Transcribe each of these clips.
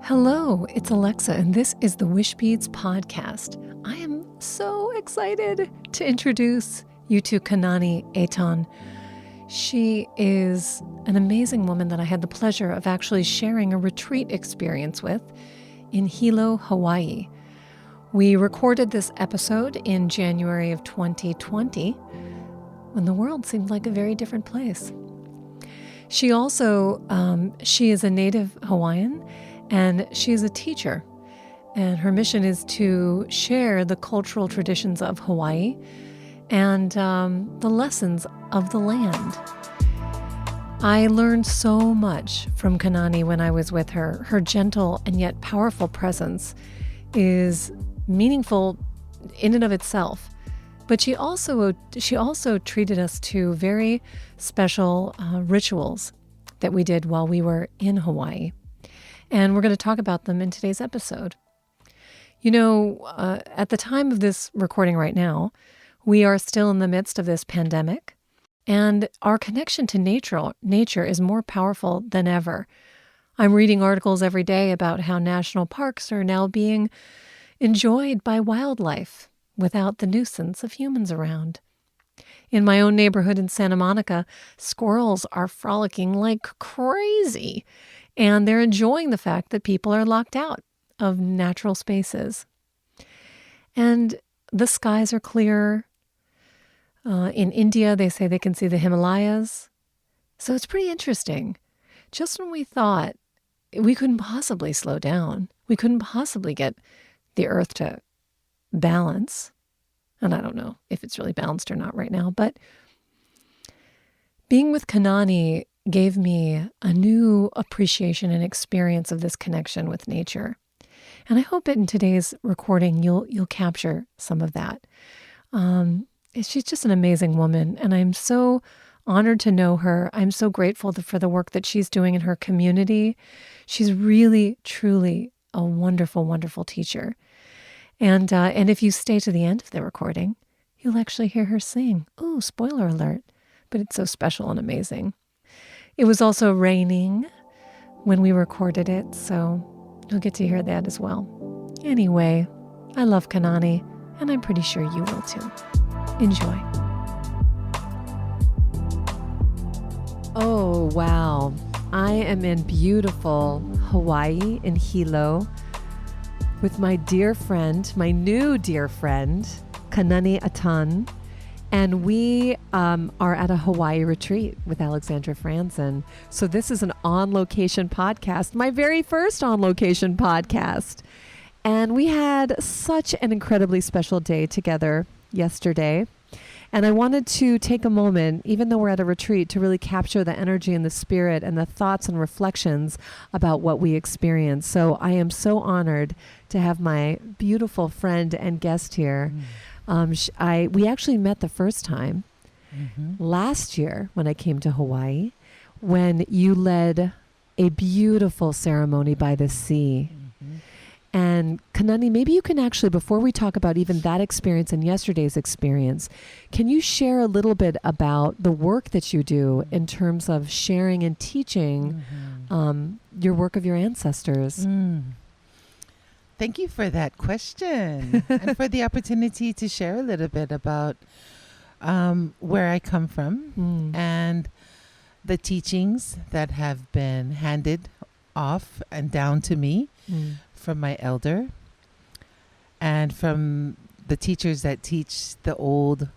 Hello, it's Alexa, and this is the Wishbeads podcast. I am so excited to introduce you to Kanani Aton. She is an amazing woman that I had the pleasure of actually sharing a retreat experience with in Hilo, Hawaii. We recorded this episode in January of 2020 when the world seemed like a very different place. She also, she is a native Hawaiian, and she is a teacher, and her mission is to share the cultural traditions of Hawaii and the lessons of the land. I learned so much from Kanani when I was with her. Her gentle and yet powerful presence is meaningful in and of itself. But she also treated us to very special rituals that we did while we were in Hawaii. And we're going to talk about them in today's episode. You know, at the time of this recording right now, we are still in the midst of this pandemic, and our connection to nature is more powerful than ever. I'm reading articles every day about how national parks are now being enjoyed by wildlife without the nuisance of humans around. In my own neighborhood in Santa Monica, squirrels are frolicking like crazy, and they're enjoying the fact that people are locked out of natural spaces. And the skies are clear. In India, they say they can see the Himalayas. So it's pretty interesting. Just when we thought we couldn't possibly slow down, we couldn't possibly get the earth to balance, and I don't know if it's really balanced or not right now, but being with Kanani gave me a new appreciation and experience of this connection with nature. And I hope in today's recording you'll capture some of that. She's just an amazing woman, and I'm so honored to know her. I'm so grateful for the work that she's doing in her community. She's really, truly a wonderful, wonderful teacher. And if you stay to the end of the recording, you'll actually hear her sing. Ooh, spoiler alert. But it's so special and amazing. It was also raining when we recorded it, so you'll get to hear that as well. Anyway, I love Kanani, and I'm pretty sure you will too. Enjoy. Oh, wow. I am in beautiful Hawaii in Hilo with my dear friend, my new dear friend, Kanani Aton. And we are at a Hawaii retreat with Alexandra Franzen. So this is an on-location podcast, my very first on-location podcast. And we had such an incredibly special day together yesterday. And I wanted to take a moment, even though we're at a retreat, to really capture the energy and the spirit and the thoughts and reflections about what we experienced. So I am so honored to have my beautiful friend and guest here. We actually met the first time last year when I came to Hawaii, when you led a beautiful ceremony by the sea. And Kanani, maybe you can actually, before we talk about even that experience and yesterday's experience, can you share a little bit about the work that you do in terms of sharing and teaching your work of your ancestors? Thank you for that question and for the opportunity to share a little bit about where I come from and the teachings that have been handed off and down to me from my elder and from the teachers that teach the old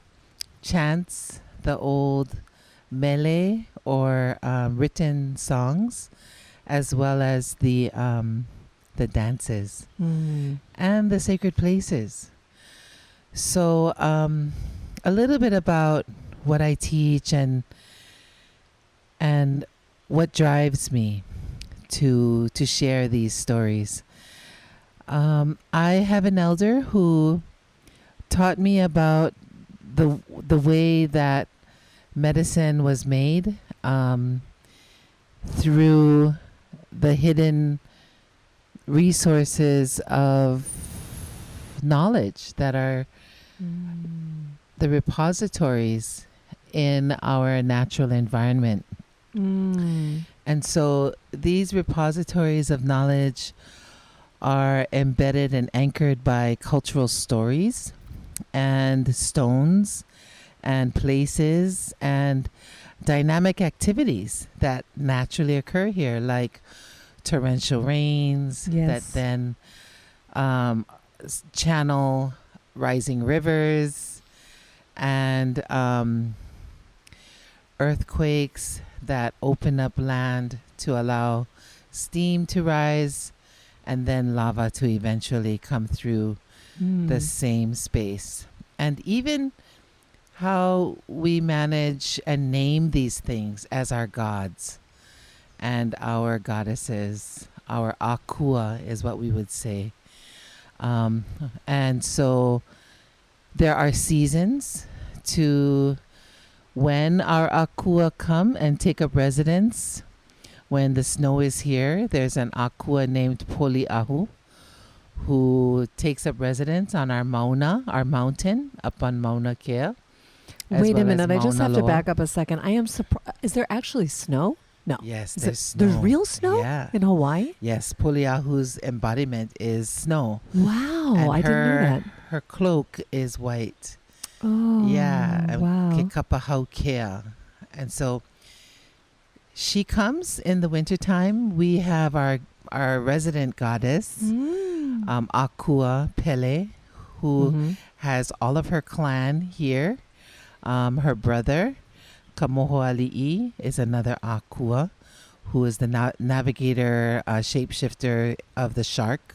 chants, the old mele or written songs, as well as the dances and the sacred places. So a little bit about what I teach and what drives me to share these stories. I have an elder who taught me about the way that medicine was made through the hidden resources of knowledge that are the repositories in our natural environment. And so these repositories of knowledge are embedded and anchored by cultural stories and stones and places and dynamic activities that naturally occur here, like torrential rains that then channel rising rivers, and earthquakes that open up land to allow steam to rise and then lava to eventually come through the same space. And even how we manage and name these things as our gods and our goddesses. Our Akua is what we would say. And so there are seasons to when our Akua come and take up residence. When the snow is here, there's an Akua named Poliahu who takes up residence on our Mauna, our mountain up on Mauna Kea. Wait a minute, I just have to back up a second. I am surprised. Is there actually snow? No. Yes, there's snow. There's real snow in Hawaii? Yes, Poliahu's embodiment is snow. Wow, and I didn't know that. Her cloak is white. Oh, yeah, wow. Kekapahau. And so she comes in the wintertime. We have our resident goddess, Akua Pillai, who has all of her clan here. Her brother, Kamohoali'i, is another Akua, who is the navigator, shapeshifter of the shark.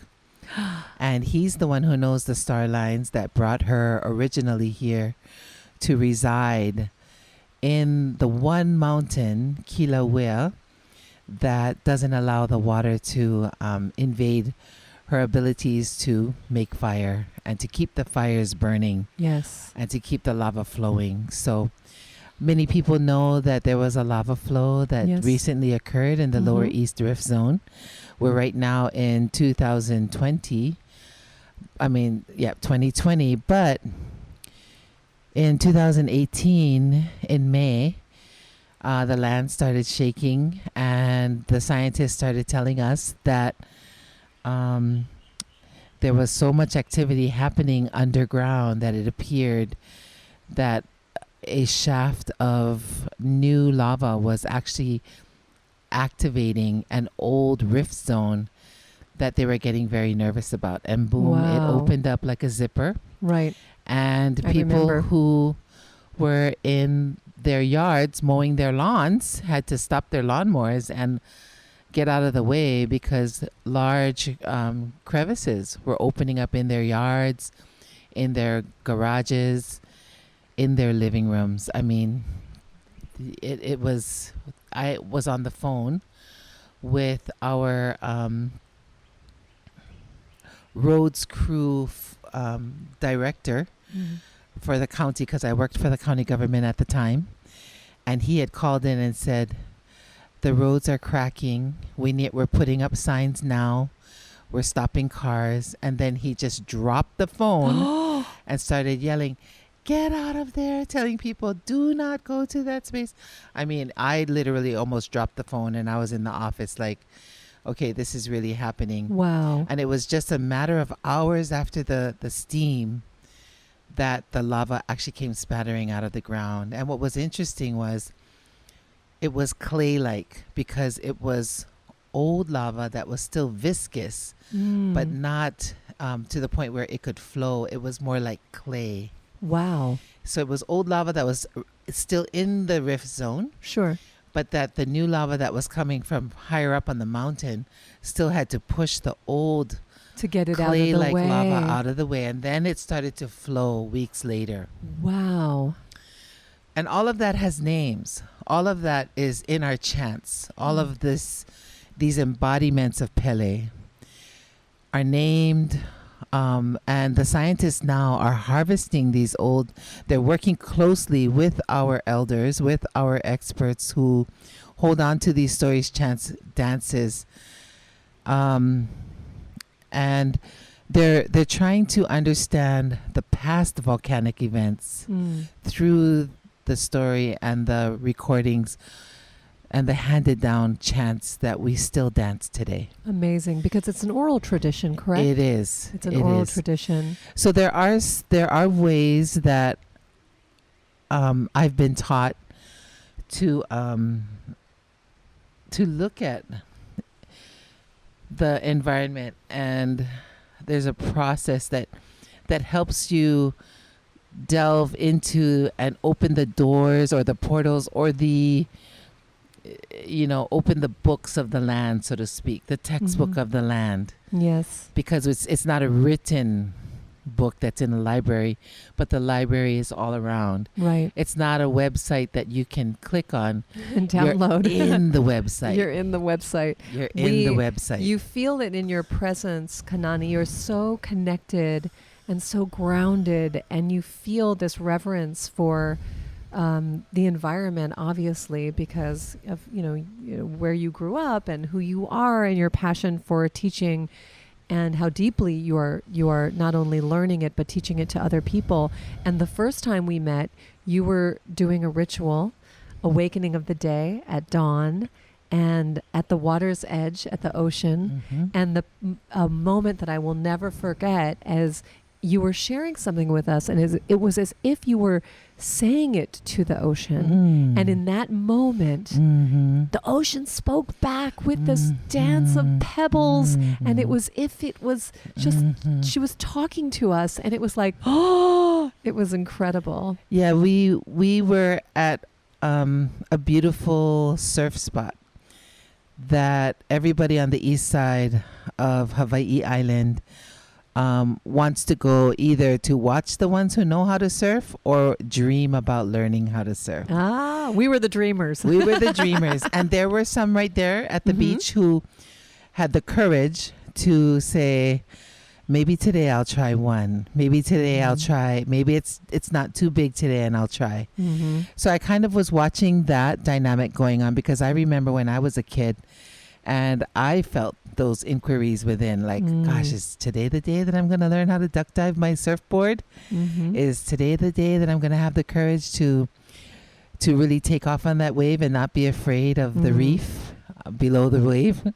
And he's the one who knows the star lines that brought her originally here to reside in the one mountain, Kilauea, that doesn't allow the water to invade her abilities to make fire and to keep the fires burning. Yes. And to keep the lava flowing. So many people know that there was a lava flow that recently occurred in the Lower East Rift Zone. We're right now in 2020. 2020. But in 2018, in May, the land started shaking, and the scientists started telling us that there was so much activity happening underground that it appeared that a shaft of new lava was actually activating an old rift zone that they were getting very nervous about. And boom, it opened up like a zipper. Right. And people who were in their yards mowing their lawns had to stop their lawnmowers and get out of the way because large crevices were opening up in their yards, in their garages, in their living rooms. I mean, I was on the phone with our roads crew director for the county, because I worked for the county government at the time. And he had called in and said, the roads are cracking. We're putting up signs now. We're stopping cars. And then he just dropped the phone and started yelling, get out of there, telling people, do not go to that space. I mean, I literally almost dropped the phone, and I was in the office like, okay, this is really happening. Wow. And it was just a matter of hours after the steam that the lava actually came spattering out of the ground. And what was interesting was it was clay-like, because it was old lava that was still viscous, but not to the point where it could flow. It was more like clay. Wow. So it was old lava that was still in the rift zone. Sure. But that the new lava that was coming from higher up on the mountain still had to push the old to get it out of the way. Clay-like lava out of the way. And then it started to flow weeks later. Wow. And all of that has names. All of that is in our chants. All of these embodiments of Pele are named. And the scientists now are harvesting these old, they're working closely with our elders, with our experts who hold on to these stories, chants, dances. And they're trying to understand the past volcanic events through the story and the recordings and the handed down chants that we still dance today. Amazing, because it's an oral tradition, correct? It is. It's an oral tradition. So there are ways that I've been taught to look at the environment, and there's a process that helps you delve into and open the doors or the portals or the open the books of the land, so to speak, the textbook of the land. Yes. Because it's not a written book that's in the library, but the library is all around. Right. It's not a website that you can click on and download. You're in the website. You're in the website. You're in the website. You feel it in your presence, Kanani. You're so connected and so grounded, and you feel this reverence for the environment, obviously, because of where you grew up and who you are and your passion for teaching, and how deeply you are not only learning it but teaching it to other people. And the first time we met, you were doing a ritual, awakening of the day at dawn, and at the water's edge, at the ocean. And a moment that I will never forget, as you were sharing something with us, and it was as if you were saying it to the ocean. And in that moment, the ocean spoke back with this dance of pebbles. And it was if it was just, she was talking to us, and it was like, oh, it was incredible. Yeah, we were at a beautiful surf spot that everybody on the east side of Hawaii Island wants to go, either to watch the ones who know how to surf or dream about learning how to surf. Ah, we were the dreamers. We were the dreamers. And there were some right there at the beach who had the courage to say, maybe today I'll try one. Maybe today I'll try. Maybe it's not too big today and I'll try. So I kind of was watching that dynamic going on, because I remember when I was a kid and I felt those inquiries within, like, gosh, is today the day that I'm going to learn how to duck dive my surfboard? Is today the day that I'm going to have the courage to really take off on that wave and not be afraid of the reef below the wave?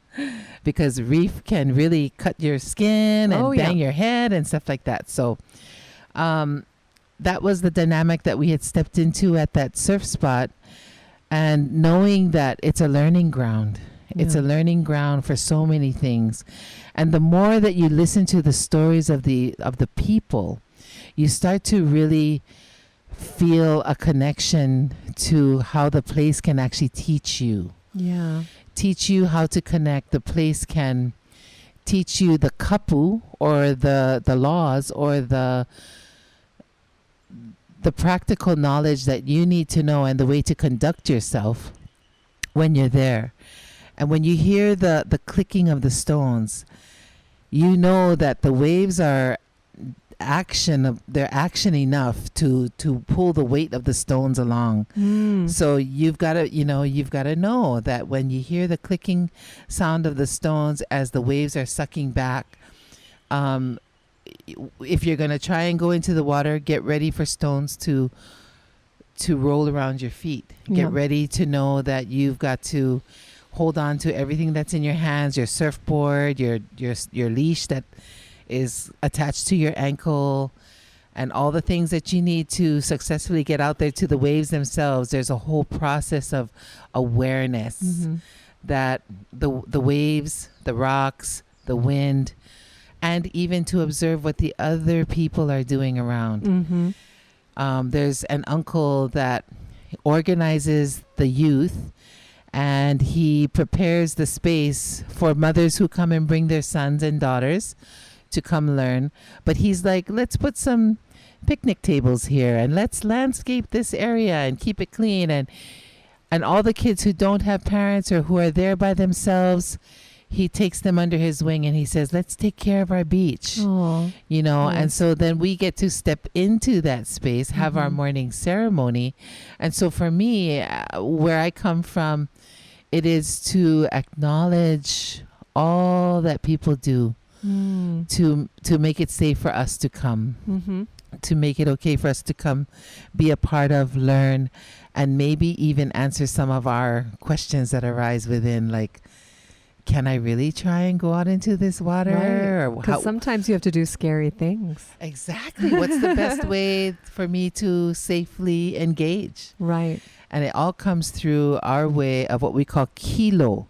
Because reef can really cut your skin and bang your head and stuff like that. So that was the dynamic that we had stepped into at that surf spot, and knowing that it's a learning ground. It's a learning ground for so many things. And the more that you listen to the stories of the people, you start to really feel a connection to how the place can actually teach you. Yeah. Teach you how to connect. The place can teach you the kapu, or the laws, or the practical knowledge that you need to know, and the way to conduct yourself when you're there. And when you hear the clicking of the stones, you know that the waves are they're action enough to pull the weight of the stones along. So you've got to know that when you hear the clicking sound of the stones as the waves are sucking back, if you're going to try and go into the water, get ready for stones to roll around your feet. Get ready to know that you've got to hold on to everything that's in your hands, your surfboard, your leash that is attached to your ankle, and all the things that you need to successfully get out there to the waves themselves. There's a whole process of awareness that the waves, the rocks, the wind, and even to observe what the other people are doing around. There's an uncle that organizes the youth, and he prepares the space for mothers who come and bring their sons and daughters to come learn. But he's like, let's put some picnic tables here, and let's landscape this area and keep it clean. And all the kids who don't have parents or who are there by themselves, he takes them under his wing, and he says, let's take care of our beach. Aww. Nice. And so then we get to step into that space, have our morning ceremony. And so for me, where I come from, it is to acknowledge all that people do to make it safe for us to come. to make it okay for us to come be a part of, learn, and maybe even answer some of our questions that arise within, like, can I really try and go out into this water? Because sometimes you have to do scary things. Exactly. What's the best way for me to safely engage? Right. And it all comes through our way of what we call Hilo.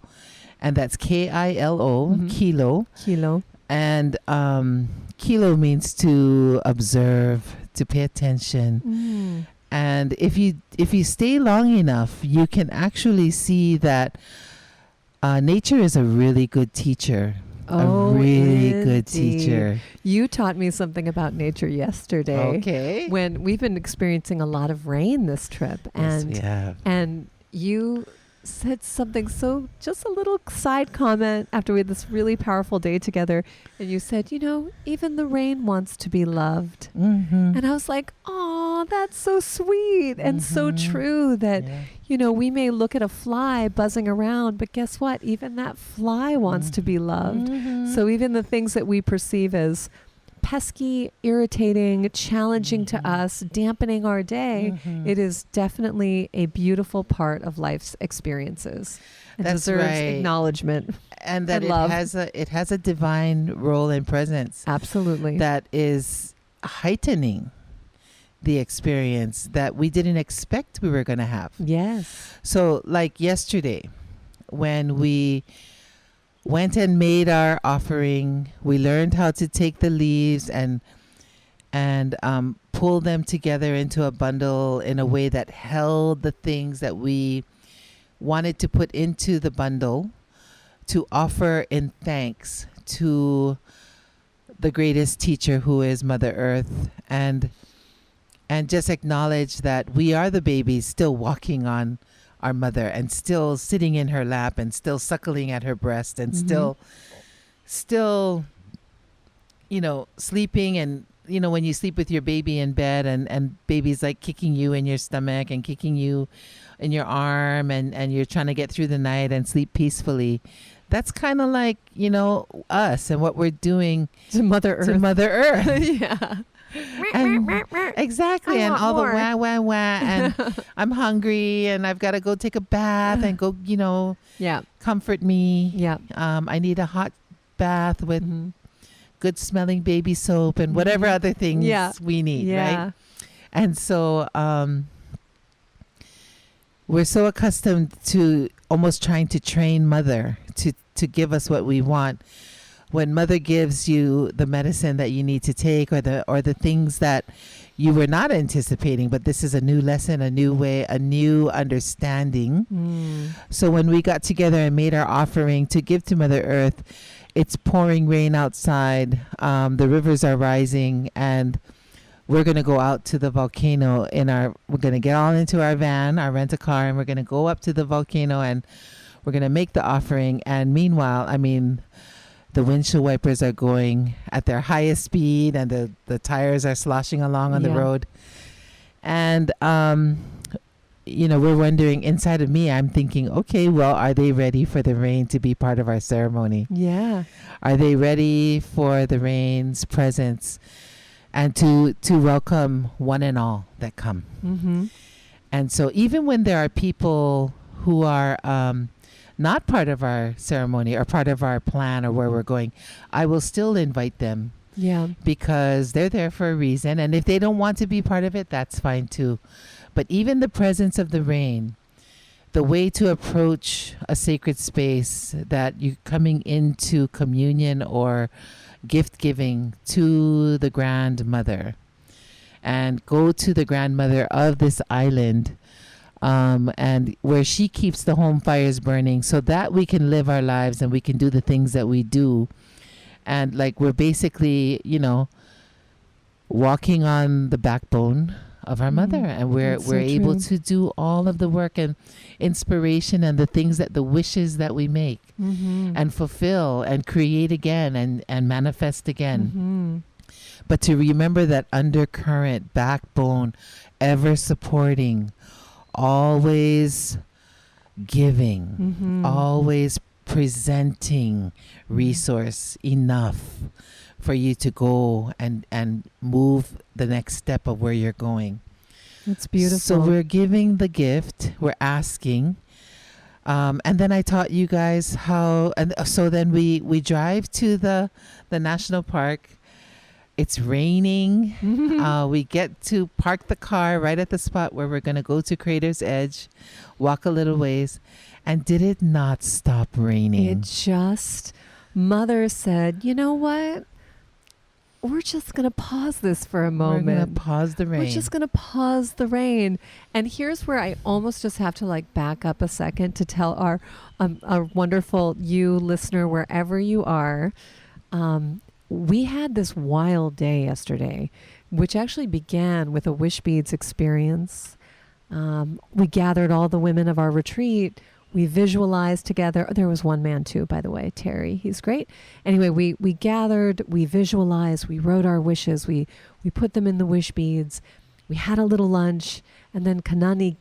And that's Kilo, Hilo. Hilo. And Hilo means to observe, to pay attention. And if you stay long enough, you can actually see that nature is a really good teacher. Oh, a really good indeed. teacher. You taught me something about nature yesterday. Okay. When we've been experiencing a lot of rain this trip. Yes, we have. And you said something, so just a little side comment after we had this really powerful day together. And you said, even the rain wants to be loved. And I was like, oh, that's so sweet and so true that, we may look at a fly buzzing around, but guess what? Even that fly wants to be loved. So even the things that we perceive as pesky, irritating, challenging to us, dampening our day, it is definitely a beautiful part of life's experiences. It That's deserves right. acknowledgement. And that and love. it has a divine role and presence. Absolutely. That is heightening the experience that we didn't expect we were going to have. Yes. So like yesterday, when we went and made our offering, we learned how to take the leaves and pull them together into a bundle in a way that held the things that we wanted to put into the bundle to offer in thanks to the greatest teacher, who is Mother Earth, and just acknowledge that we are the babies still walking on our mother and still sitting in her lap and still suckling at her breast and still sleeping. And when you sleep with your baby in bed and baby's like kicking you in your stomach and kicking you in your arm and you're trying to get through the night and sleep peacefully, that's kind of like us and what we're doing to Mother Earth. Yeah. And exactly. And all more. The wah, wah, wah. And I'm hungry and I've got to go take a bath and go, comfort me. Yeah. I need a hot bath with good smelling baby soap and whatever other things we need. Right. And so we're so accustomed to almost trying to train Mother to give us what we want. When Mother gives you the medicine that you need to take or the things that you were not anticipating, but this is a new lesson, a new way, a new understanding. So when we got together and made our offering to give to Mother Earth, it's pouring rain outside. The rivers are rising, and we're going to go out to the volcano we're going to get all into our van, our rent-a-car, and we're going to go up to the volcano and we're going to make the offering. And meanwhile, the windshield wipers are going at their highest speed and the tires are sloshing along on the road. And, we're wondering, inside of me, I'm thinking, okay, well, are they ready for the rain to be part of our ceremony? Yeah. Are they ready for the rain's presence and to welcome one and all that come? And so even when there are people who are not part of our ceremony or part of our plan or where we're going, I will still invite them. Yeah. Because they're there for a reason. And if they don't want to be part of it, that's fine too. But even the presence of the rain, the way to approach a sacred space, that you're coming into communion or gift giving to the grandmother, and go to the grandmother of this island, and where she keeps the home fires burning so that we can live our lives and we can do the things that we do. And like we're basically, walking on the backbone of our mother, and we're able to do all of the work and inspiration and the things that the wishes that we make and fulfill and create again and manifest again. But to remember that undercurrent, backbone, ever supporting, always giving, always presenting resource enough for you to go and move the next step of where you're going. It's beautiful. So we're giving the gift, we're asking. And then I taught you guys how, and so then we drive to the national park. It's raining. We get to park the car right at the spot where we're going to go to Crater's Edge, walk a little ways. And did it not stop raining? It just, Mother said, you know what? We're just going to pause this for a moment. We're going to pause the rain. We're just going to pause the rain. And here's where I almost just have to like back up a second to tell our wonderful you listener, wherever you are, we had this wild day yesterday, which actually began with a Wishbeads experience. We gathered all the women of our retreat. We visualized together. There was one man too, by the way, Terry. He's great. Anyway, we gathered, we visualized, we wrote our wishes, we put them in the Wishbeads. We had a little lunch, and then Kanani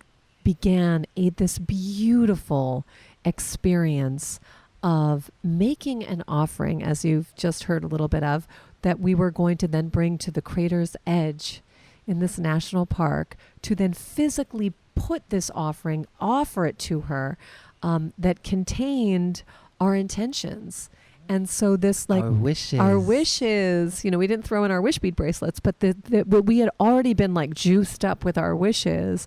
ate this beautiful experience of making an offering, as you've just heard a little bit of, that we were going to then bring to the Crater's Edge in this national park to then physically put this offering, offer it to her, that contained our intentions. And so this like our wishes, you know, we didn't throw in our wish bead bracelets, but we had already been like juiced up with our wishes.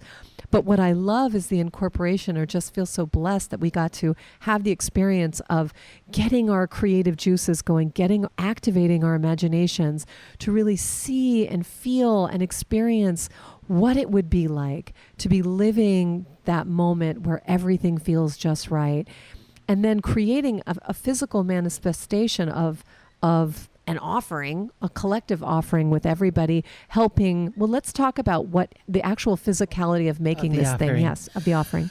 But what I love is the incorporation, or just feel so blessed that we got to have the experience of getting our creative juices going, activating our imaginations to really see and feel and experience what it would be like to be living that moment where everything feels just right. And then creating a physical manifestation of an offering, a collective offering with everybody helping. Well, let's talk about what the actual physicality of making this thing. Yes, of the offering.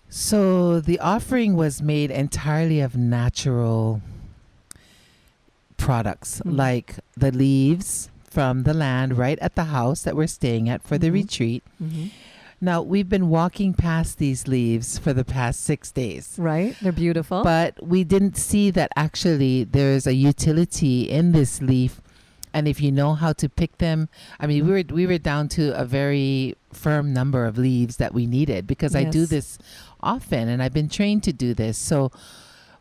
So the offering was made entirely of natural products, like the leaves from the land right at the house that we're staying at for the retreat. Now, we've been walking past these leaves for the past 6 days. Right. They're beautiful. But we didn't see that actually there's a utility in this leaf. And if you know how to pick them, I mean, we were down to a very firm number of leaves that we needed, because I do this often and I've been trained to do this. So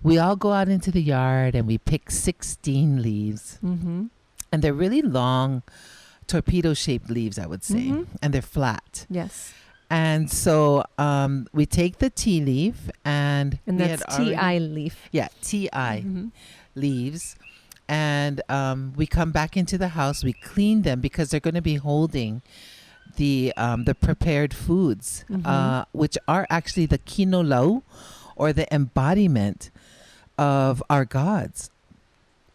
we all go out into the yard and we pick 16 leaves. And they're really long, torpedo-shaped leaves, I would say. And they're flat. Yes. And so we take the tea leaf and that's T-I leaf. Yeah, T-I leaves. And we come back into the house. We clean them because they're going to be holding the prepared foods, which are actually the kinolau, or the embodiment of our gods.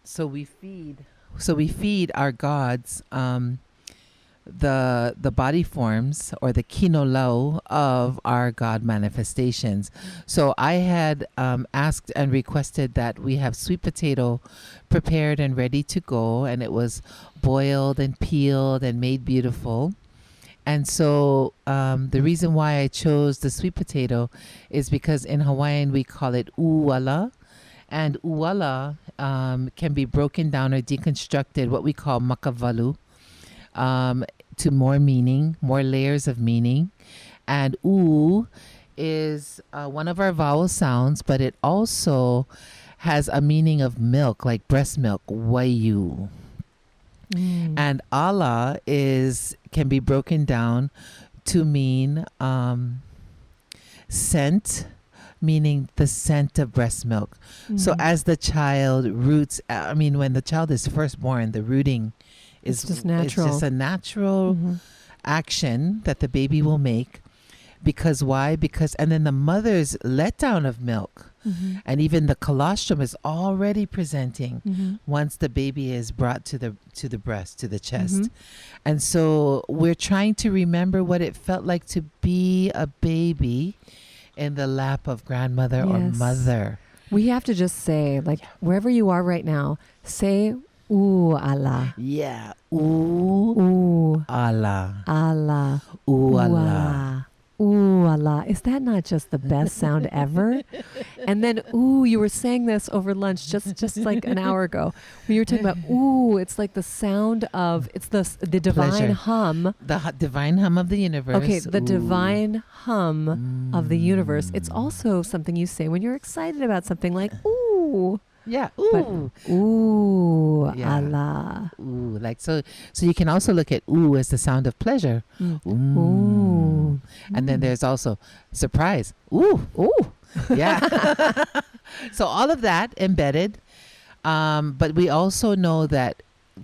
So we feed our gods the body forms, or the kinolau of our God manifestations. So I had asked and requested that we have sweet potato prepared and ready to go, and it was boiled and peeled and made beautiful. And so the reason why I chose the sweet potato is because in Hawaiian we call it uwala, and uwala can be broken down or deconstructed, what we call makavalu, to more meaning, more layers of meaning. And u is one of our vowel sounds, but it also has a meaning of milk, like breast milk, wayu. And ala can be broken down to mean scent, meaning the scent of breast milk. So as the child roots, when the child is first born, the rooting is just natural. It's just a natural action that the baby will make. Because why? And then the mother's letdown of milk and even the colostrum is already presenting once the baby is brought to the breast, to the chest. And so we're trying to remember what it felt like to be a baby in the lap of grandmother or mother. We have to just say, wherever you are right now, say ooh Allah. Yeah. Ooh Allah. Allah. Ooh Allah. ooh Allah. Is that not just the best sound ever? And then, ooh, you were saying this over lunch just like an hour ago. When you were talking about, ooh, it's like the sound of, it's the divine Pleasure. hum. The divine hum of the universe. Okay, the Ooh. divine hum of the universe. It's also something you say when you're excited about something, like, ooh. Yeah. But, Ooh. ooh, Yeah. Allah. Ooh. Like so you can also look at ooh as the sound of pleasure. Mm. Ooh. Ooh. And then there's also surprise. Ooh. Ooh. Yeah. So all of that embedded. But we also know that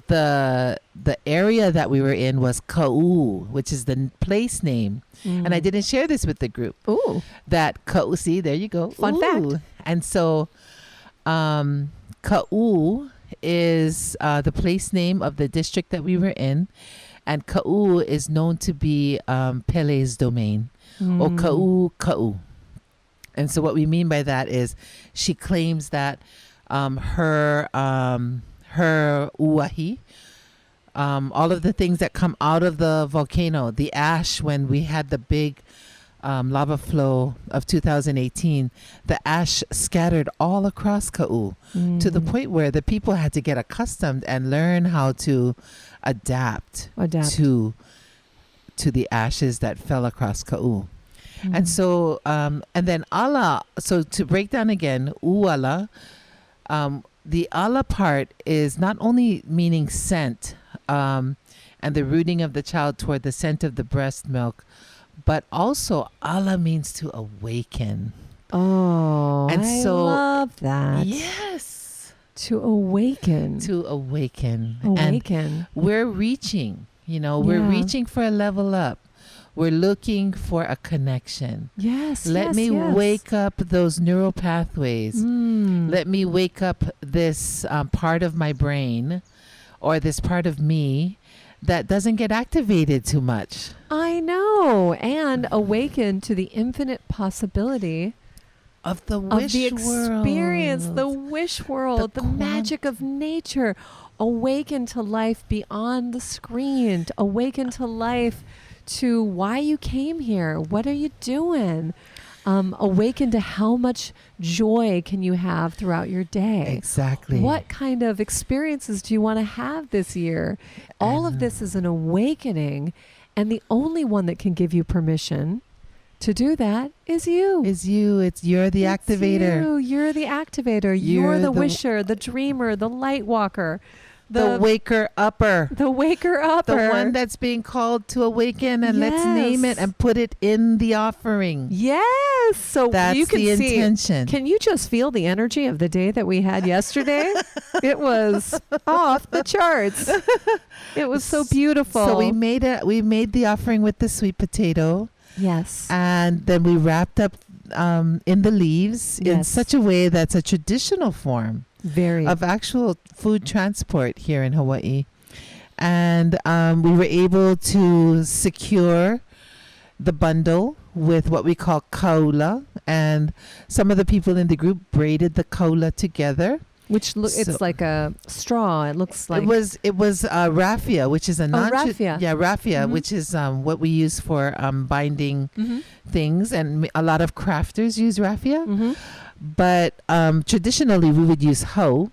the area that we were in was Ka'u, which is the place name. And I didn't share this with the group. Ooh. That Ka'u, see, there you go. Fun fact. And so Ka'u is the place name of the district that we were in. And Ka'u is known to be Pele's domain. Or Ka'u. And so what we mean by that is she claims that her uahi, all of the things that come out of the volcano, the ash when we had the big lava flow of 2018, the ash scattered all across Ka'u to the point where the people had to get accustomed and learn how to adapt. to the ashes that fell across Ka'u. And so, and then Allah, so to break down again, Allah, the Allah part is not only meaning scent, and the rooting of the child toward the scent of the breast milk, but also Allah means to awaken. Oh, And I so- love that. Yes. To awaken. To awaken. Awaken. And we're reaching, we're Yeah. reaching for a level up. We're looking for a connection. Yes. Let me wake up those neural pathways. Let me wake up this part of my brain or this part of me that doesn't get activated too much. I know. And awaken to the infinite possibility Of the of wish the experience, world. the wish world, the magic of nature. Awaken to life beyond the screen. Awaken to life to why you came here. What are you doing? Awaken to how much joy can you have throughout your day. Exactly. What kind of experiences do you want to have this year? All of this is an awakening, and the only one that can give you permission to do that is you. You're the activator. You're the activator. You're the wisher, the dreamer, the light walker. The waker upper. The waker upper. The one that's being called to awaken, and let's name it Yes. and put it in the offering. Yes. So That's you can the see. intention. Can you just feel the energy of the day that we had yesterday? It was off the charts. It was so beautiful. So we made the offering with the sweet potato, yes. and then we wrapped up in the leaves in Yes. such a way that's a traditional form Very. of actual food transport here in Hawaii. And we were able to secure the bundle with what we call kaula. And some of the people in the group braided the kaula together. Which So- it's like a straw. It looks like It was raffia, which is a raffia. raffia, Mhm. which is what we use for binding Mhm. things, and a lot of crafters use raffia. Mhm. But traditionally we would use hoe,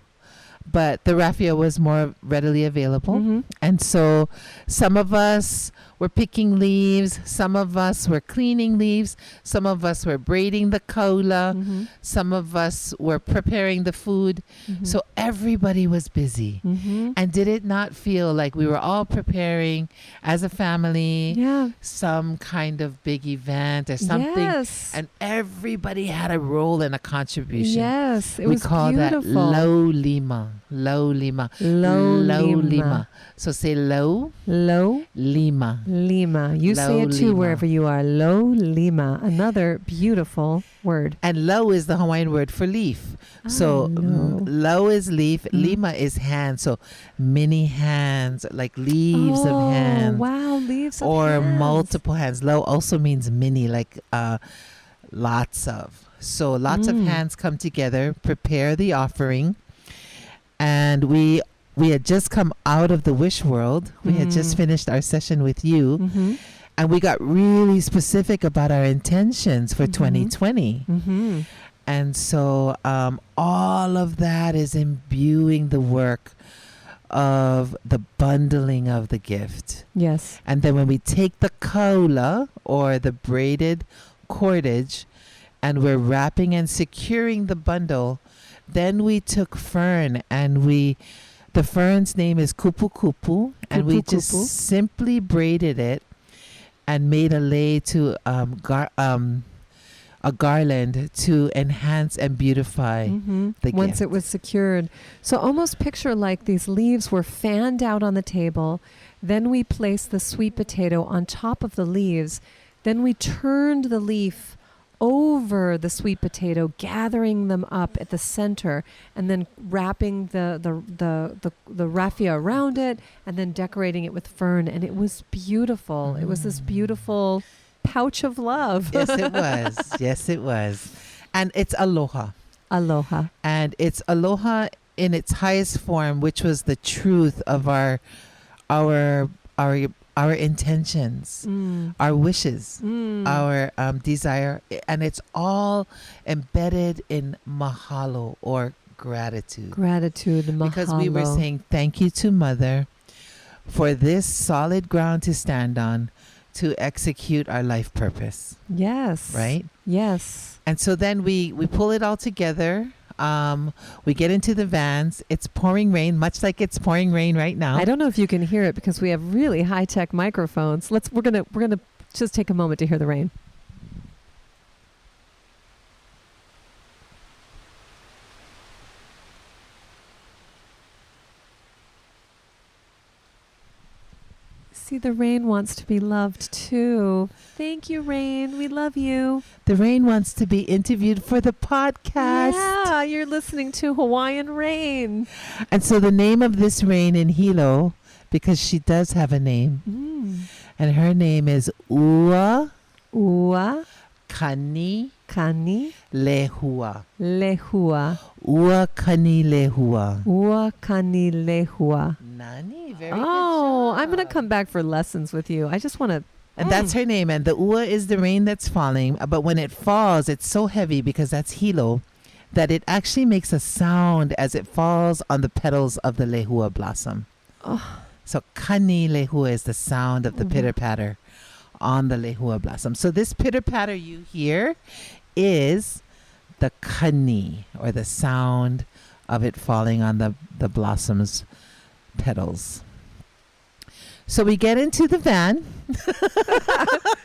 but the raffia was more readily available. Mhm. And so some of us were picking leaves, some of us were cleaning leaves, some of us were braiding the kaula, Mhm. some of us were preparing the food. Mhm. So everybody was busy. Mhm. And did it not feel like we were all preparing as a family Yeah. some kind of big event or something? Yes. And everybody had a role and a contribution. Yes. It We was call beautiful. that low lima. Low lima. Low lima. So say low Low lima. lima. You say Low it too lima. wherever you are. Low lima. Another beautiful word. And low is the Hawaiian word for leaf. So low. low is leaf, lima is hand. So many hands, like leaves of hands. Wow, leaves of Or hands. multiple hands. Low also means many, like lots of. So lots of hands come together, prepare the offering. And we had just come out of the wish world. We had just finished our session with you. Mhm. And we got really specific about our intentions for 2020. Mm-hmm. And so all of that is imbuing the work of the bundling of the gift. Yes. And then when we take the kaula, or the braided cordage, and we're wrapping and securing the bundle, then we took fern, and the fern's name is kupu kupu, and we just simply braided it and made a lei to a garland to enhance and beautify the once gift. it was secured. So almost picture like these leaves were fanned out on the table. Then we placed the sweet potato on top of the leaves. Then we turned the leaf over the sweet potato, gathering them up at the center, and then wrapping the raffia around it, and then decorating it with fern. And it was beautiful. It was this beautiful pouch of love. Yes, it was. Yes, it was. And it's aloha. Aloha. And it's aloha in its highest form, which was the truth of our intentions, our wishes, our desire. And it's all embedded in mahalo, or gratitude. Gratitude, mahalo. Because we were saying thank you to Mother for this solid ground to stand on, to execute our life purpose. Yes. Right? Yes. And so then we pull it all together. We get into the vans. It's pouring rain, much like it's pouring rain right now. I don't know if you can hear it because we have really high-tech microphones. We're gonna just take a moment to hear the rain. See, the rain wants to be loved too. Thank you, Rain. We love you. The rain wants to be interviewed for the podcast. Yeah, you're listening to Hawaiian Rain. And so the name of this rain in Hilo, because she does have a name, and her name is Ua Kani Lehua. Ua Kani Lehua. Ua Kani Lehua. Nani, very good Oh, job. I'm going to come back for lessons with you. I just want to. And that's her name. And the ua is the rain that's falling. But when it falls, it's so heavy, because that's Hilo, that it actually makes a sound as it falls on the petals of the lehua blossom. Oh. So kani lehua is the sound of the pitter-patter on the lehua blossom. So this pitter-patter you hear is the kani, or the sound of it falling on the blossom's petals. So we get into the van.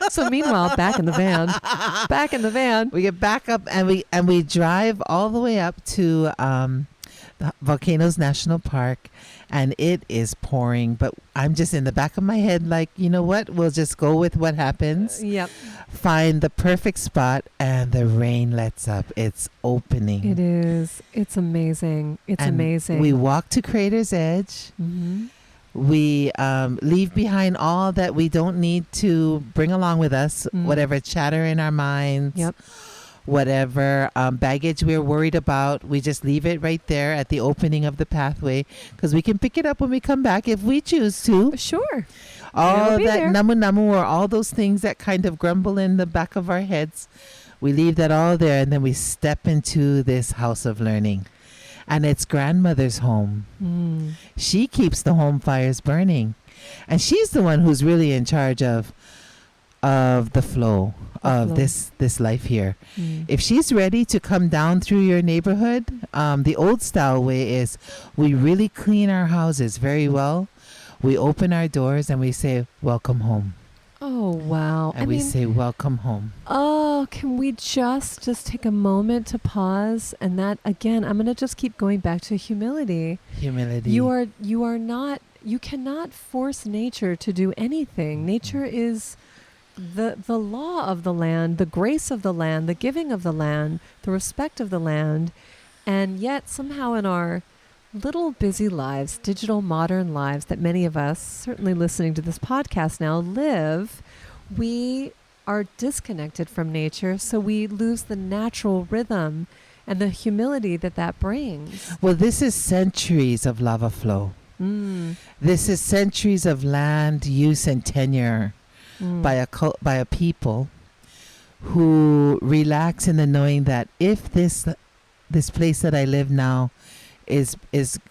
So meanwhile, back in the van. We get back up, and we drive all the way up to the Volcanoes National Park, and it is pouring. But I'm just in the back of my head like, you know what? We'll just go with what happens. Yep. Find the perfect spot, and the rain lets up. It's opening. It is. It's amazing. It's amazing. We walk to Crater's Edge. Mm-hmm. We leave behind all that we don't need to bring along with us, whatever chatter in our minds, whatever baggage we're worried about. We just leave it right there at the opening of the pathway, because we can pick it up when we come back if we choose to. Sure. All that namu or all those things that kind of grumble in the back of our heads, we leave that all there, and then we step into this house of learning. And it's grandmother's home. She keeps the home fires burning. And she's the one who's really in charge of the flow of this life here. If she's ready to come down through your neighborhood, the old style way is we really clean our houses very well. We open our doors and we say, welcome home. Oh, wow. And we say, welcome home. Oh, can we just take a moment to pause? And that, again, I'm going to just keep going back to humility. Humility. You cannot force nature to do anything. Nature is the law of the land, the grace of the land, the giving of the land, the respect of the land. And yet somehow in our little busy lives, digital modern lives that many of us, certainly listening to this podcast now, live, we are disconnected from nature, so we lose the natural rhythm and the humility that brings. Well, this is centuries of lava flow. This is centuries of land use and tenure. by a people who relax in the knowing that if this place that I live now is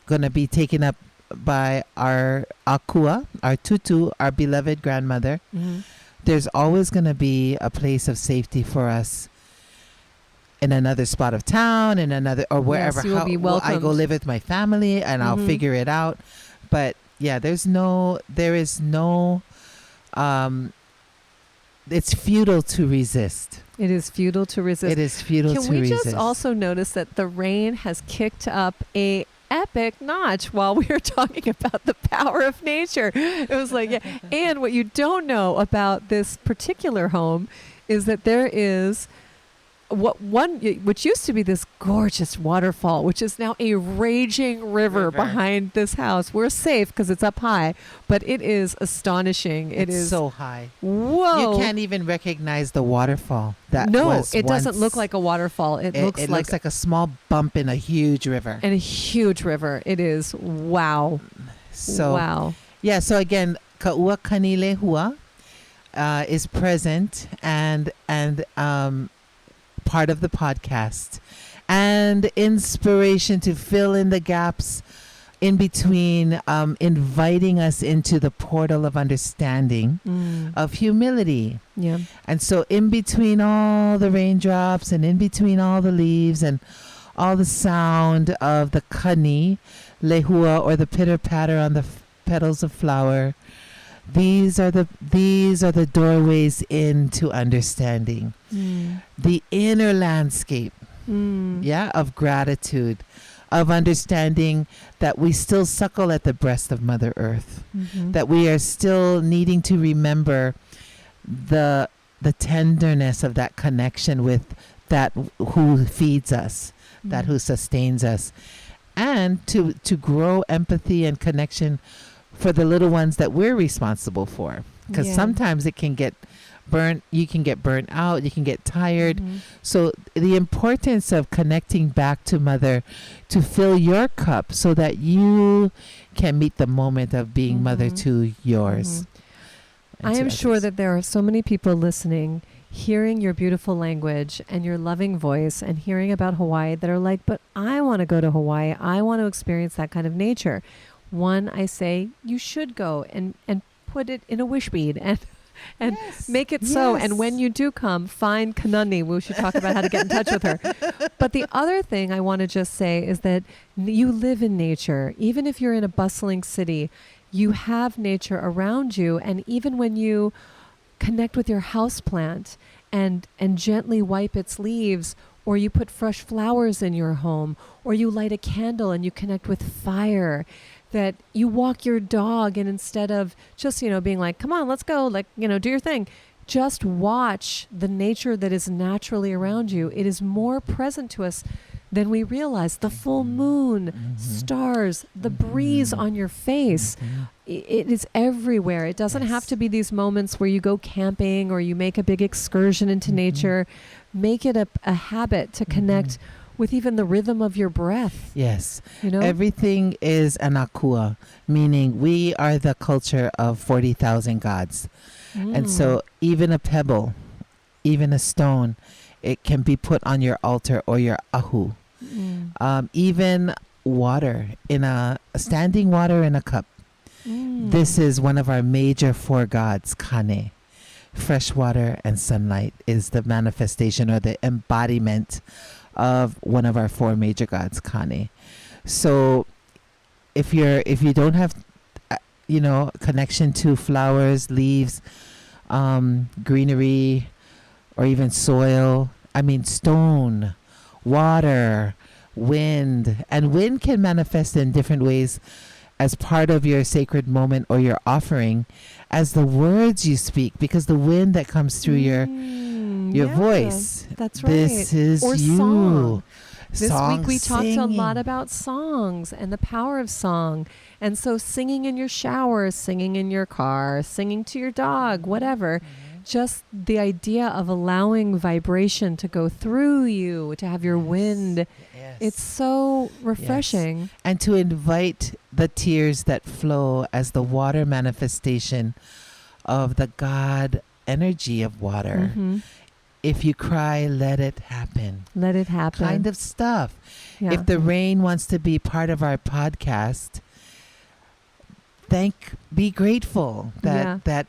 going to be taken up by our Akua, our tutu, our beloved grandmother, there's always going to be a place of safety for us in another spot of town, in another, or wherever. Yes, you will be welcomed. I go live with my family and I'll figure it out. But yeah, there is no, it's futile to resist. It is futile to resist. It is futile to resist. Can we just also notice that the rain has kicked up a epic notch while we were talking about the power of nature? It was like, yeah. And what you don't know about this particular home is that there is which used to be this gorgeous waterfall, which is now a raging river behind this house. We're safe because it's up high, but it is astonishing. It's so high. Whoa. You can't even recognize the waterfall. It doesn't look like a waterfall. It looks like a small bump in a huge river. And a huge river. It is. Wow. Wow. Yeah. So again, Ka'ua Kanilehua is present and part of the podcast and inspiration to fill in the gaps in between, inviting us into the portal of understanding, of humility. Yeah. And so in between all the raindrops and in between all the leaves and all the sound of the kani, lehua, or the pitter patter on the petals of flower, these are the doorways into understanding. The inner landscape, of gratitude, of understanding that we still suckle at the breast of Mother Earth, that we are still needing to remember the tenderness of that connection with that who feeds us, that who sustains us, and to grow empathy and connection for the little ones that we're responsible for. Because sometimes it can get burnt, you can get burnt out, you can get tired. So the importance of connecting back to Mother to fill your cup so that you can meet the moment of being Mother to yours. I am sure that there are so many people listening, hearing your beautiful language and your loving voice and hearing about Hawaii that are like, but I want to go to Hawaii. I want to experience that kind of nature. One, I say you should go and put it in a wish bead and make it so. And when you do come, find Kanani. We should talk about how to get in touch with her. But the other thing I want to just say is that you live in nature. Even if you're in a bustling city, you have nature around you. And even when you connect with your houseplant and gently wipe its leaves, or you put fresh flowers in your home, or you light a candle and you connect with fire, that you walk your dog and instead of just, being like, come on, let's go, do your thing, just watch the nature that is naturally around you. It is more present to us than we realize. The full moon, stars, the breeze on your face. It is everywhere. It doesn't have to be these moments where you go camping or you make a big excursion into nature. Make it a habit to connect with even the rhythm of your breath. Yes. Everything is an akua, meaning we are the culture of 40,000 gods. And so even a pebble, even a stone, it can be put on your altar or your ahu. Even water, standing water in a cup. This is one of our major four gods, Kane. Fresh water and sunlight is the manifestation or the embodiment of one of our four major gods, Kane. So if you don't have connection to flowers, leaves, greenery, or even soil, stone, water, wind, and wind can manifest in different ways as part of your sacred moment or your offering as the words you speak, because the wind that comes through your voice. That's right. This is or you. Song. This Song, week we singing. talked a lot about songs and the power of song. And so singing in your shower, singing in your car, singing to your dog, whatever. Just the idea of allowing vibration to go through you, to have your wind. It's so refreshing. Yes. And to invite the tears that flow as the water manifestation of the God energy of water. Mm-hmm. If you cry, let it happen. Let it happen. Kind of stuff. Yeah. If the rain wants to be part of our podcast, be grateful that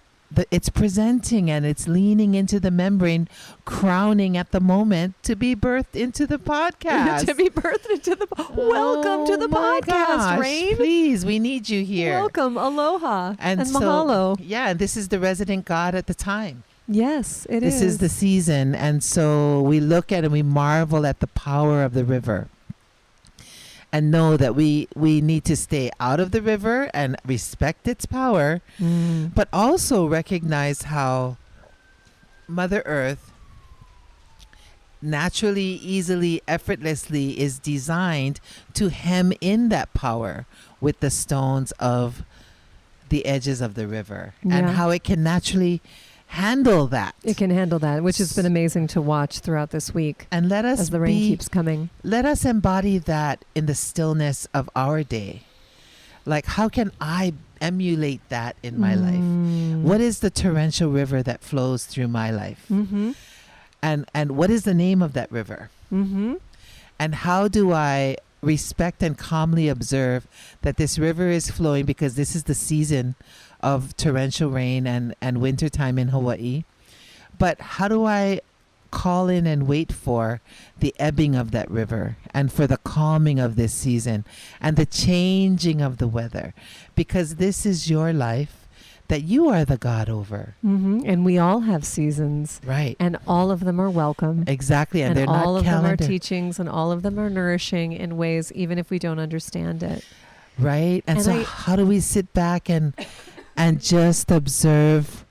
it's presenting and it's leaning into the membrane, crowning at the moment to be birthed into the podcast. To be birthed into the welcome to the my podcast, gosh, Rain. Please, we need you here. Welcome, aloha, and so, mahalo. Yeah, this is the resident God at the time. Yes, it This is the season, and so we look at and we marvel at the power of the river. And know that we need to stay out of the river and respect its power, but also recognize how Mother Earth naturally, easily, effortlessly is designed to hem in that power with the stones of the edges of the river, and how it can naturally handle that. It can handle that, which has been amazing to watch throughout this week. And let us as the rain keeps coming. Let us embody that in the stillness of our day. Like, how can I emulate that in my life? What is the torrential river that flows through my life? Mm-hmm. And what is the name of that river? Mm-hmm. And how do I respect and calmly observe that this river is flowing, because this is the season of torrential rain and wintertime in Hawaii. But how do I call in and wait for the ebbing of that river and for the calming of this season and the changing of the weather? Because this is your life that you are the God over. Mm-hmm. And we all have seasons. Right. And all of them are welcome. Exactly. And they're all not of calendar. them are teachings, and all of them are nourishing in ways even if we don't understand it. Right. And so how do we sit back and just observe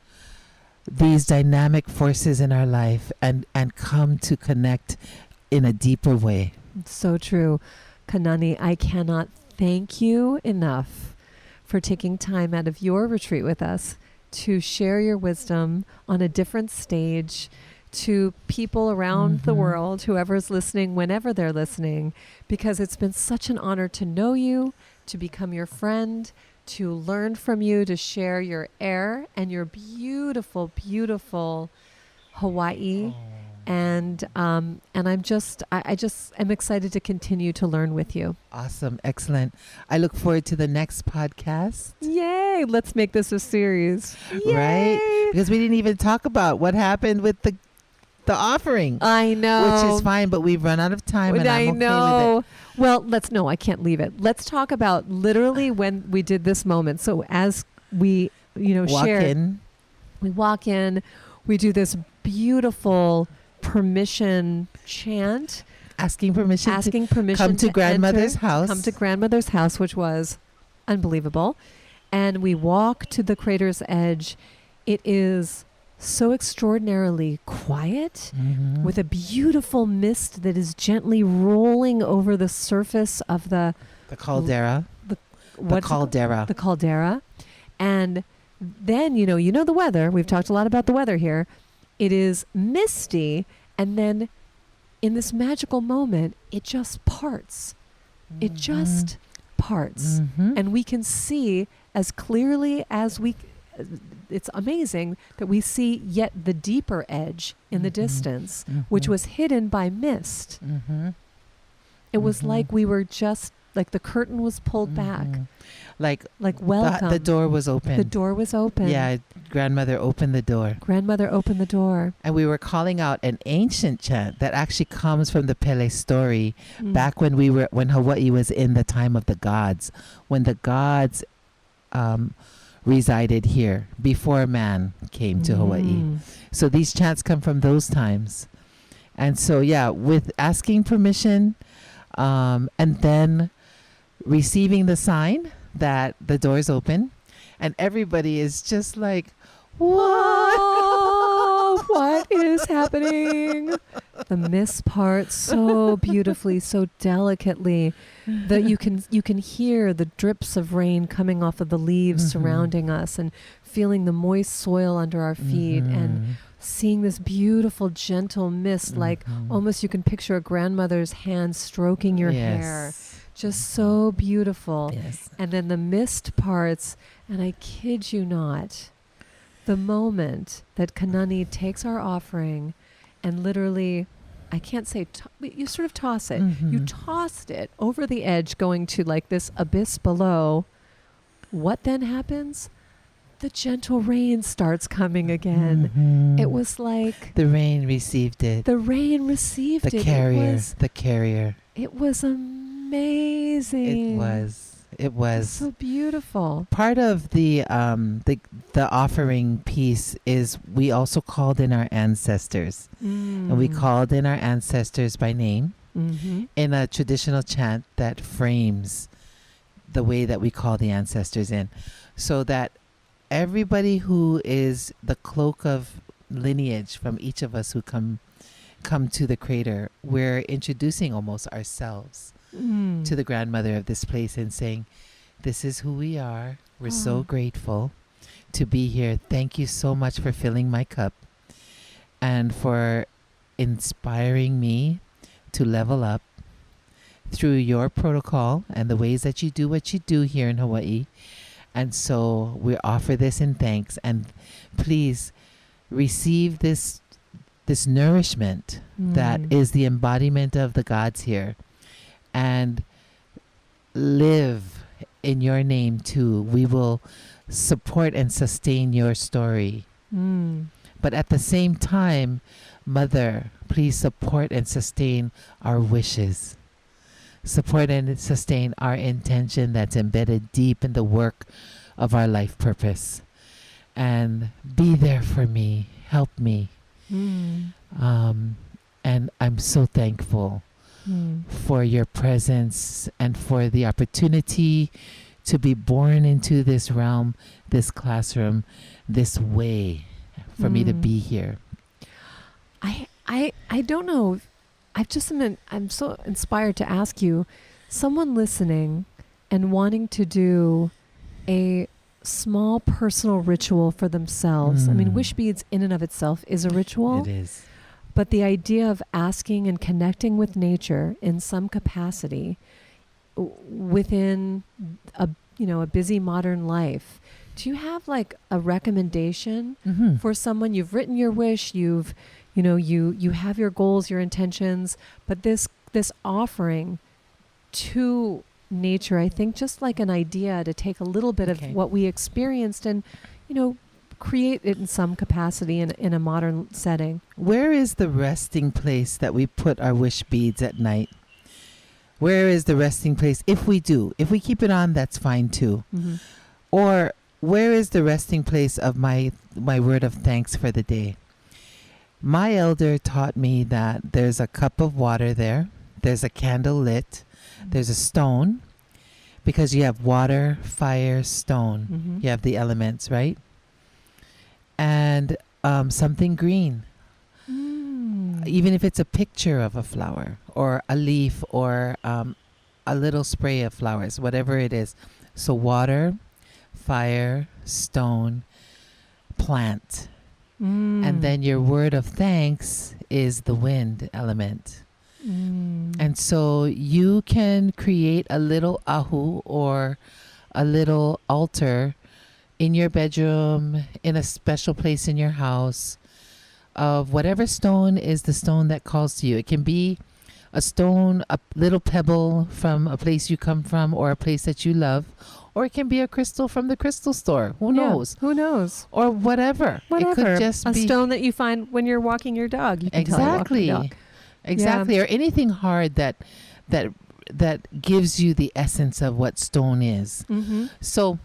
these dynamic forces in our life and come to connect in a deeper way? So true. Kanani, I cannot thank you enough for taking time out of your retreat with us to share your wisdom on a different stage to people around the world, whoever's listening, whenever they're listening, because it's been such an honor to know you, to become your friend, to learn from you, to share your air and your beautiful, beautiful Hawaii. And I just am excited to continue to learn with you. Awesome. Excellent. I look forward to the next podcast. Yay. Let's make this a series. Yay. Right? Because we didn't even talk about what happened with the offering. I know. Which is fine, but we've run out of time, and I'm okay with it. Well, I can't leave it. Let's talk about literally when we did this moment. So as we, share, we walk in, we do this beautiful permission chant. Asking permission come to grandmother's house. Come to grandmother's house, which was unbelievable. And we walk to the crater's edge. It is so extraordinarily quiet, with a beautiful mist that is gently rolling over the surface of the caldera. The caldera. And then, you know the weather. We've talked a lot about the weather here. It is misty, and then in this magical moment, it just parts. It just parts. And we can see as clearly as it's amazing that we see yet the deeper edge in the distance, which was hidden by mist. It was like we were just, like the curtain was pulled back. Like welcome. The door was open. The door was open. Yeah, grandmother opened the door. And we were calling out an ancient chant that actually comes from the Pele story, back when Hawaii was in the time of the gods, when the gods resided here before man came to Hawaii. So these chants come from those times. And so, with asking permission, and then receiving the sign that the door's open, and everybody is just like, what is happening? The mist parts so beautifully, so delicately, that you can hear the drips of rain coming off of the leaves surrounding us, and feeling the moist soil under our feet, and seeing this beautiful, gentle mist, like almost you can picture a grandmother's hand stroking your hair. Just so beautiful. Yes. And then the mist parts, and I kid you not, the moment that Kanani takes our offering and literally, I can't say, you sort of toss it. Mm-hmm. You tossed it over the edge going to like this abyss below. What then happens? The gentle rain starts coming again. Mm-hmm. It was like... The rain received it. The rain received the it. Carrier, the carrier. It was amazing. It was so beautiful. Part of the offering piece is we also called in our ancestors. And we called in our ancestors by name in a traditional chant that frames the way that we call the ancestors in, so that everybody who is the cloak of lineage from each of us who come to the crater, we're introducing almost ourselves to the grandmother of this place and saying, this is who we are. We're so grateful to be here. Thank you so much for filling my cup and for inspiring me to level up through your protocol and the ways that you do what you do here in Hawaii. And so we offer this in thanks, and please receive this nourishment that is the embodiment of the gods here, and live in your name too. We will support and sustain your story. But at the same time, Mother, please support and sustain our wishes. Support and sustain our intention that's embedded deep in the work of our life purpose. And be there for me. Help me. And I'm so thankful for your presence and for the opportunity to be born into this realm, this classroom, this way for me to be here. I don't know. I'm so inspired to ask you, someone listening and wanting to do a small personal ritual for themselves. I mean, Wishbeads in and of itself is a ritual. It is. But the idea of asking and connecting with nature in some capacity within a busy modern life. Do you have like a recommendation for someone? You've written your wish, you have your goals, your intentions, but this offering to nature, I think just like an idea to take a little bit of what we experienced and, create it in some capacity in a modern setting. Where is the resting place that we put our wish beads at night? Where is the resting place? If we keep it on, that's fine too. Or where is the resting place of my word of thanks for the day? My elder taught me that there's a cup of water there. There's a candle lit. There's a stone, because you have water, fire, stone. You have the elements, right? And something green. Even if it's a picture of a flower or a leaf or a little spray of flowers, whatever it is. So water, fire, stone, plant. And then your word of thanks is the wind element. And so you can create a little ahu or a little altar in your bedroom, in a special place in your house, of whatever stone is the stone that calls to you. It can be a stone, a little pebble from a place you come from or a place that you love, or it can be a crystal from the crystal store. Who knows? Who knows? Or whatever. It could just be a be stone that you find when you're walking your dog. You can tell you're walking your dog. Exactly. Or anything hard that gives you the essence of what stone is. So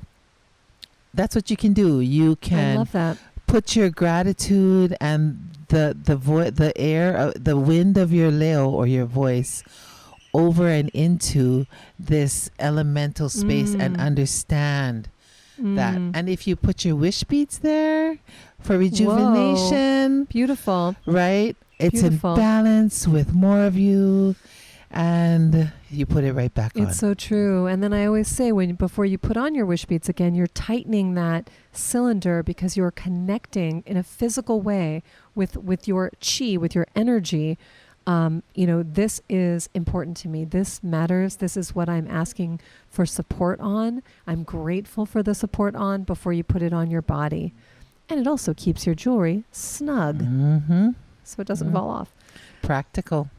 that's what you can do. You can I love that. Put your gratitude and the air, the wind of your leo or your voice over and into this elemental space and understand that. And if you put your wish beads there for rejuvenation. Whoa. Beautiful. Right? It's Beautiful. In balance with more of you, and you put it right back on. It's so true. And then I always say, before you put on your wish beads again, you're tightening that cylinder because you're connecting in a physical way with your chi, with your energy. This is important to me. This matters. This is what I'm asking for support on. I'm grateful for the support on before you put it on your body. And it also keeps your jewelry snug so it doesn't fall off. Practical.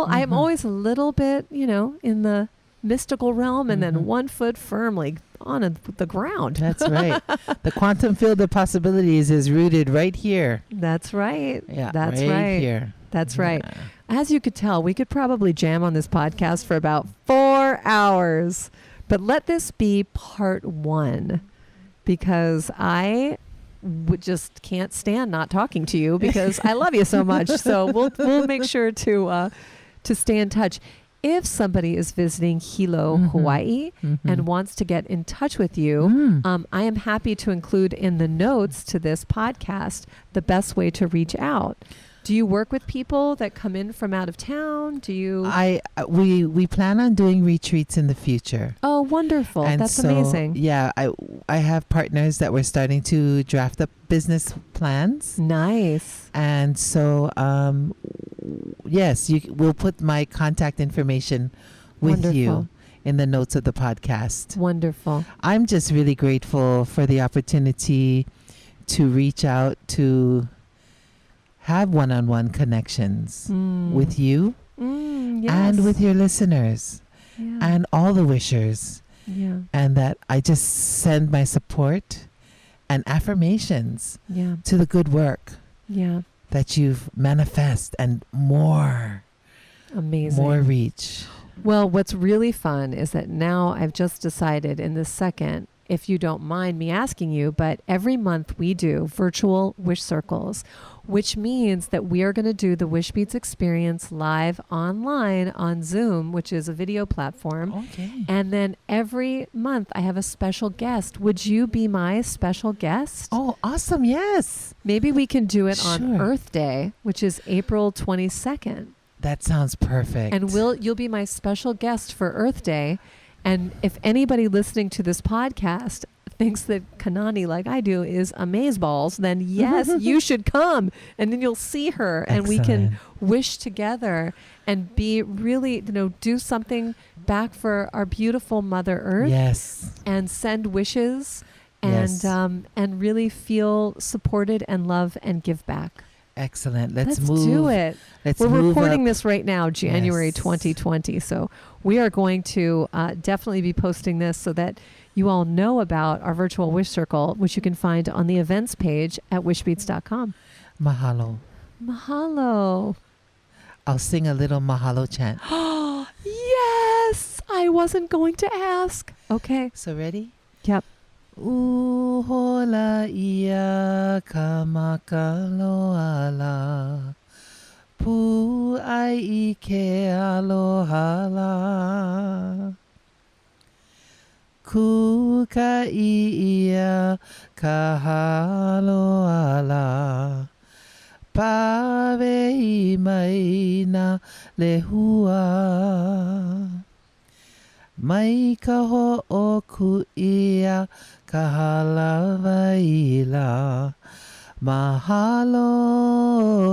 I am always a little bit, in the mystical realm, and then 1 foot firmly on the ground. That's right. The quantum field of possibilities is rooted right here. That's right. Yeah, That's right right. here. That's right. As you could tell, we could probably jam on this podcast for about 4 hours. But let this be part 1, because I just can't stand not talking to you because I love you so much. So we'll make sure to stay in touch. If somebody is visiting Hilo, Hawaii, and wants to get in touch with you, I am happy to include in the notes to this podcast the best way to reach out. Do you work with people that come in from out of town? Do you? We plan on doing retreats in the future. Oh, wonderful! And that's so, amazing. Yeah, I have partners that we're starting to draft up business plans. Nice. And so, yes, we'll put my contact information with you in the notes of the podcast. Wonderful. I'm just really grateful for the opportunity to reach out to have one-on-one connections with you and with your listeners and all the wishers. Yeah. And that I just send my support and affirmations to the good work that you've manifest and more. Amazing. More reach. Well, what's really fun is that now I've just decided in this second, if you don't mind me asking you, but every month we do virtual wish circles, which means that we are going to do the Wishbeads experience live online on Zoom, which is a video platform. Okay. And then every month I have a special guest. Would you be my special guest? Oh, awesome. Yes. Maybe we can do it on Sure. Earth Day, which is April 22nd. That sounds perfect. And you'll be my special guest for Earth Day. And if anybody listening to this podcast thinks that Kanani, like I do, is amazeballs, then yes, you should come. And then you'll see her and we can wish together and be really, do something back for our beautiful Mother Earth. Yes. And send wishes and really feel supported and love and give back. Excellent. Let's do it. We're recording this right now, January 2020. So we are going to definitely be posting this so that you all know about our virtual wish circle, which you can find on the events page at wishbeads.com. Mahalo. Mahalo. I'll sing a little mahalo chant. Yes. I wasn't going to ask. Okay. So ready? Yep. Uhola ia kamakaloala pu ai ike alohala kuka ia kahaloala pave i mai na lehua mai ka ho'oku ia ka halawaila mahalo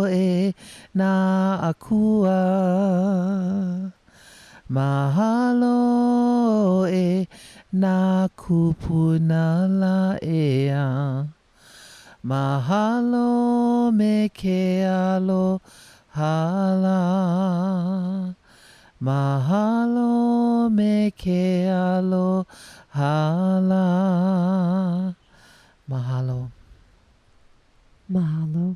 e na akua mahalo e na kupuna la ea mahalo me ke alohala mahalo me ke alohala. Mahalo. Mahalo.